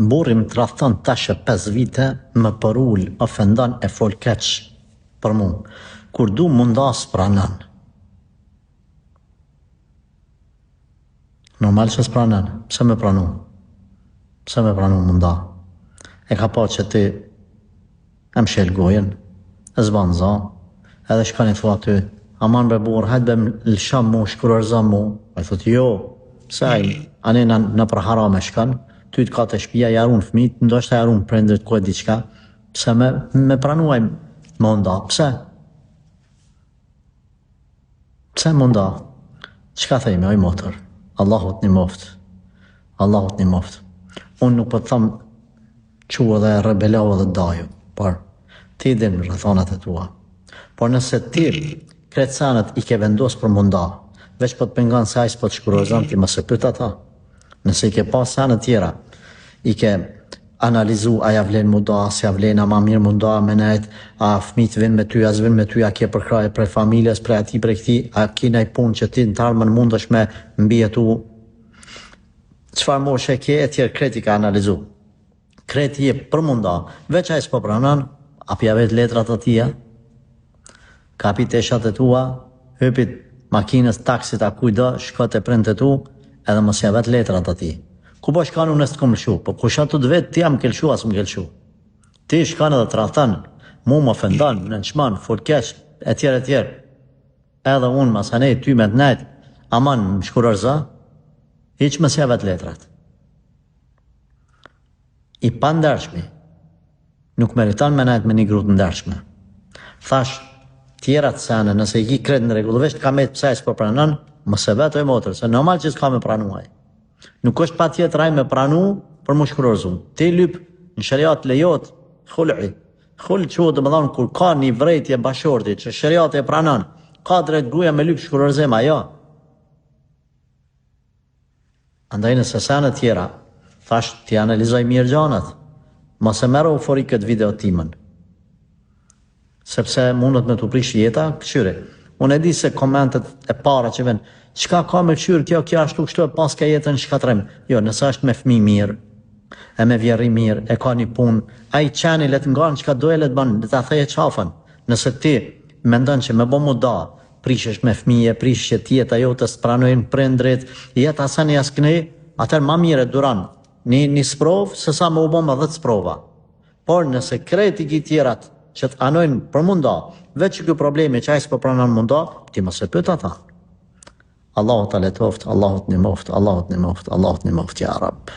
Burrim të rafton tash 5 vite më përull, ofendon e fol keq për mu. Kur du mundas pranon. Normal që s'pranon, pse me pranu? Pse me pranu munda? E ka pa që ti e mshel gojen, e zban za, edhe shkani thua ty, aman be burë, hajtë be lësham mu, shkurërza mu, e thot jo, pse ane në për haram e shkan, ty të ka të shpia, jarun fmit, ndoshta jarun prendrit ku e diqka, pse me pranuaj munda, pse? Pse munda? Qka thejme, oj motër? Allahut një moft. Allahut një moft. Unë nuk për të thamë qua dhe rebelohu dhe daju, por ti din rëthonat e tua. Por nëse ti kretë sanët i ke vendos për munda, veç për të pengan se ajs për të shkurozan, ti mëse pyta ta. Nëse i ke pas sanët tjera, i ke analizu a ja vlen munda, si ja vlen a ma mirë munda, me nejt, a fmit vin me ty, a zvin me ty, a ke përkraje prej familjes, prej ati, prej këti, a ki nej pun që ti në tarmën mund është me mbijetu. Qfar moshe ke e tjerë kreti ka analizu. Kreti je për munda, veç a i s'po pranan, a pja vet letrat atia, kapi teshat e tua, hypit makinës, taksit, a kujdo, shkot e print e tu, edhe mos ja vet letrat ati. Ku po shkan unë së të kom lëshu, po kusha të dvet, ti jam kelëshu, asë më kelëshu. Ti shkan edhe të raftan, mu më fendan, në nëshman, folkesh, e tjerë. Edhe unë, masanej, ty me të nejt, aman më shkurërza, hiq më s'ja vet letrat. I pa ndershmi, nuk meritan me nejt me një grut ndershme. Thash, tjerat sene, nëse i ki kret në regullëvisht, ka me të pësaj s'po pranon, më se vetoj motër, se normal që s'ka me pranuaj. Nuk është pa tjetër aj me pranu për mu shkurorzu. Ti lyp në shëriat lejot, khul'i. Khul'i që të më dhanë kur ka një vrejtje bashorti që shëriat e pranon, ka drejt gruja me lyp shkurorzim, ajo. Andaj nëse sene tjera, thash ti analizoj mirë gjanat, mos e merë eufori këtë video timën. Sepse mundet me të prish jeta, këshyri. Unë e di se komentet e para që ven, qka ka me qyrë kjo ashtu kështu e pas ka jetën shkatrim. Jo, nëse është me fmi mirë, e me vjerri mirë, e ka një punë, a i qeni le të ngarën qka dojë le të banë, le të theje qafën. Nëse ti mendon që me bo mu da, prishesh me fmije, prish që tjeta jo të spranojnë prindrit, jetë asan i askënej, atër ma mire duran një sprov, se sa me u bo me 10 sprova. Por nëse kreti ki tjerat që të anojnë për munda, veç që kjo problemi që ajsë për pranon munda, ti më se pëta ta. Allahu ta letoft, Allahu të një moft, Allahu të një moft, Allahu të një moft, ja Rab.